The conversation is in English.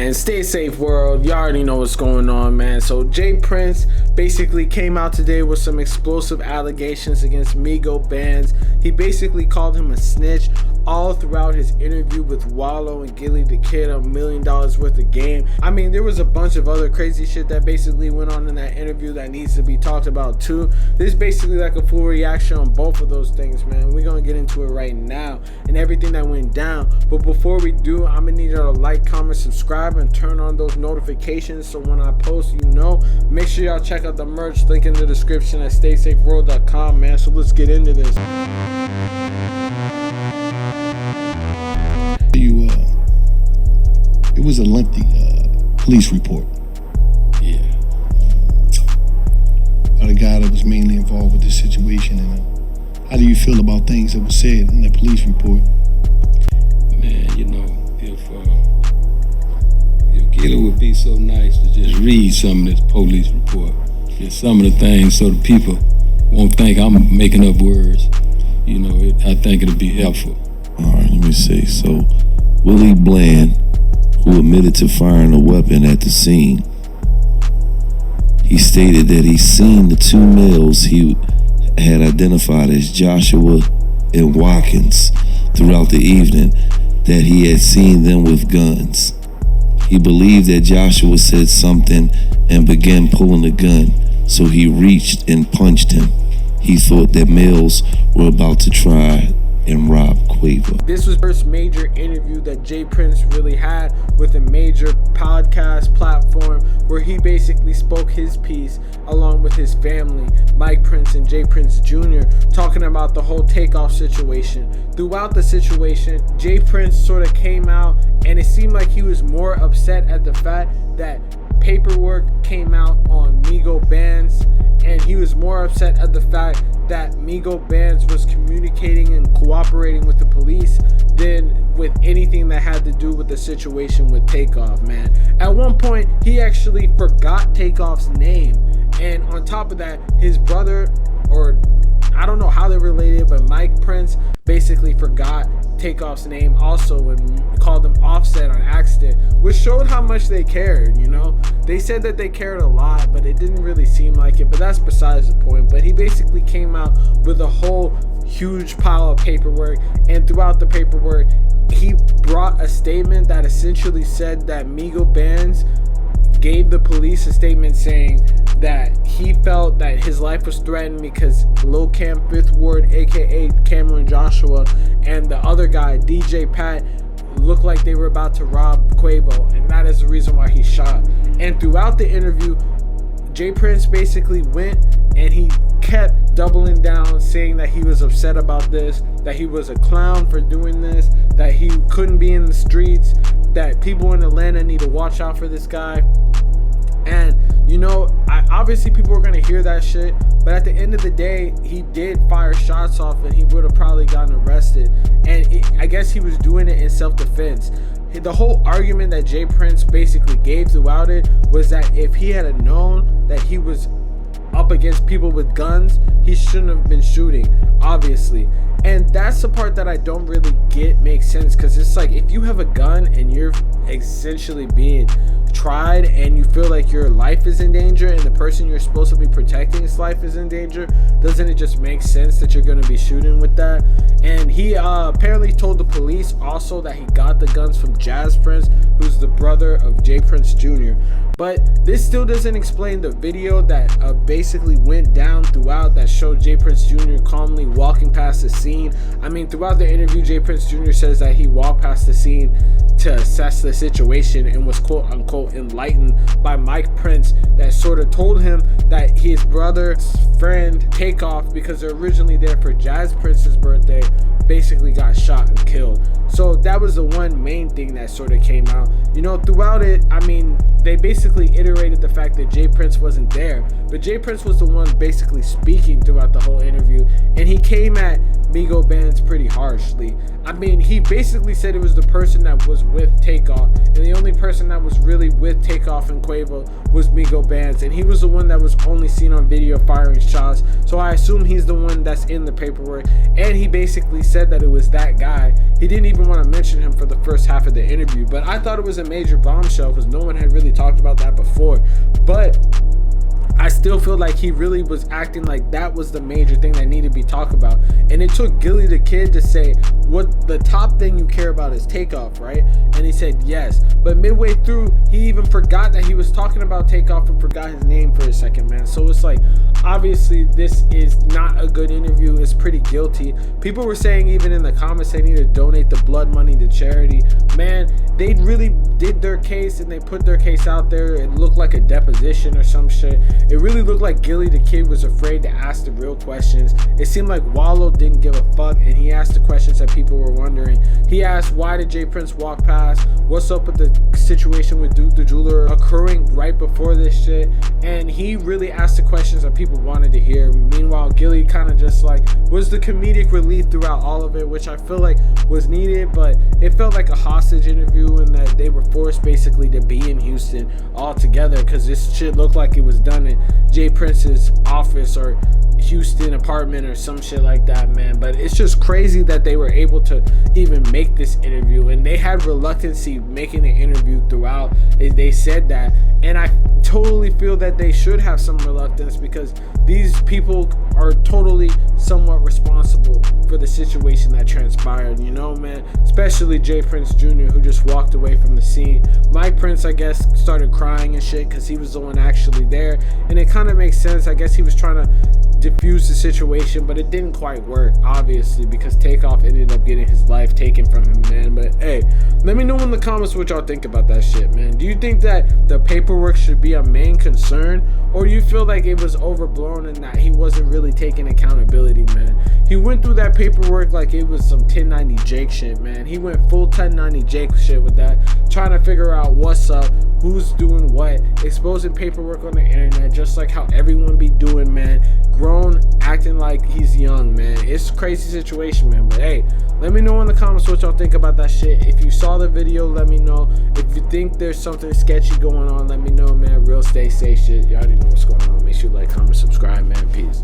man, stay safe world. You already know what's going on, man. So J Prince basically came out today with some explosive allegations against MIGO bands. He basically called him a snitch all throughout his interview with Wallow and Gilly the Kid, $1 million worth of game. I mean, there was a bunch of other crazy shit that basically went on in that interview that needs to be talked about too. This is basically like a full reaction on both of those things, man. We're gonna get into it right now and everything that went down. But before we do, I'm gonna need y'all to like, comment, subscribe, and turn on those notifications so when I post, you know. Make sure y'all check out the merch, link in the description at staysafeworld.com, man. So let's get into this. It was a lengthy police report. Yeah. By the guy that was mainly involved with this situation. And how do you feel about things that were said in that police report? Man, you know, if Gilly would be so nice to just read some of this police report, just some of the things so the people won't think I'm making up words. You know, I think it'll be helpful. All right, let me see. So, Willie Bland, who admitted to firing a weapon at the scene, he stated that he seen the two males he had identified as Joshua and Watkins throughout the evening, that he had seen them with guns. He believed that Joshua said something and began pulling the gun, so he reached and punched him. He thought that males were about to try and rob Quavo. This was the first major interview that J Prince really had with a major podcast platform where he basically spoke his piece along with his family, Mike Prince and J Prince Jr., talking about the whole Takeoff situation. Throughout the situation, J Prince sort of came out and it seemed like he was more upset at the fact that paperwork came out on MIGO bands, and he was more upset at the fact that MIGO bands was communicating and cooperating with the police than with anything that had to do with the situation with Takeoff, man. At one point, he actually forgot Takeoff's name, and on top of that, his brother, or I don't know how they're related, but Mike Prince basically forgot Takeoff's name also and called him Offset on accident, which showed how much they cared, you know. They said that they cared a lot, but it didn't really seem like it, but that's besides the point. But he basically came out with a whole huge pile of paperwork, and throughout the paperwork, he brought a statement that essentially said that MIGO bands gave the police a statement saying that he felt that his life was threatened because Lil Cam 5th Ward, aka Cameron Joshua, and the other guy, DJ Pat, looked like they were about to rob Quavo, and that is the reason why he shot. And throughout the interview, J Prince basically went and he kept doubling down, saying that he was upset about this, that he was a clown for doing this, that he couldn't be in the streets, that people in Atlanta need to watch out for this guy. And you know, obviously people were gonna hear that shit, but at the end of the day, he did fire shots off and he would have probably gotten arrested. And I guess he was doing it in self-defense. The whole argument that J Prince basically gave throughout it was that if he had known that he was up against people with guns, he shouldn't have been shooting, obviously. And that's the part that I don't really get makes sense, because it's like, if you have a gun and you're essentially being tried and you feel like your life is in danger and the person you're supposed to be protecting's life is in danger, doesn't it just make sense that you're going to be shooting with that? And he apparently told the police also that he got the guns from Jazz Prince, who's the brother of J Prince Jr. But this still doesn't explain the video that basically went down throughout that showed J Prince Jr. calmly walking past the scene. I mean, throughout the interview, J Prince Jr. says that he walked past the scene to assess the situation and was quote unquote enlightened by Mike Prince, that sort of told him that his brother's friend Takeoff, because they're originally there for Jazz Prince's birthday, basically got shot and killed. So that was the one main thing that sort of came out. You know, throughout it, I mean, they basically iterated the fact that J Prince wasn't there, but J Prince was the one basically speaking throughout the whole interview, and he came at MIGO bands pretty harshly. I mean, he basically said it was the person that was with Takeoff, and the only person that was really with Takeoff and Quavo was MIGO bands, and he was the one that was only seen on video firing shots, so I assume he's the one that's in the paperwork. And he basically said that it was that guy. He didn't even even want to mention him for the first half of the interview, but I thought it was a major bombshell because no one had really talked about that before. But I still feel like he really was acting like that was the major thing that needed to be talked about. And it took Gilly the Kid to say, what the top thing you care about is Takeoff, right? And he said yes. But midway through, he even forgot that he was talking about Takeoff and forgot his name for a second, man. So it's like, obviously this is not a good interview. It's pretty guilty. People were saying even in the comments they need to donate the blood money to charity. Man, they really did their case and they put their case out there. It looked like a deposition or some shit. It really looked like Gilly the Kid was afraid to ask the real questions. It seemed like Wallow didn't give a fuck, and he asked the questions that people were wondering. He asked, why did J Prince walk past? What's up with the situation with Duke the Jeweler occurring right before this shit? And he really asked the questions that people wanted to hear. Meanwhile, Gilly kind of just like was the comedic relief throughout all of it, which I feel like was needed, but it felt like a hostage interview in that they were forced basically to be in Houston all together because this shit looked like it was done in J Prince's office or Houston apartment or some shit like that, man. But it's just crazy that they were able to even make this interview, and they had reluctancy making the interview throughout. They said that, and I totally feel that they should have some reluctance because these people are totally somewhat responsible for the situation that transpired, you know, man. Especially J Prince Jr., who just walked away from the scene. Mike Prince, I guess, started crying and shit because he was the one actually there, and it kind of makes sense. I guess he was trying to diffuse the situation, but it didn't quite work, obviously, because Takeoff ended up getting his life taken from him, man. But hey, let me know in the comments what y'all think about that shit, man. Do you think that the paperwork should be a main concern, or do you feel like it was overblown and that he wasn't really taking accountability, man? He went through that paperwork like it was some 1090 Jake shit, man. He went full 1090 Jake shit with that, trying to figure out what's up, who's doing what, exposing paperwork on the internet, just like how everyone be doing, man. Grown, acting like he's young, man. It's a crazy situation, man. But hey, let me know in the comments what y'all think about that shit. If you saw the video, let me know. If you think there's something sketchy going on, let me know, man. Real stay safe shit. Y'all already know what's going on. Make sure you like, comment, subscribe, man. Peace.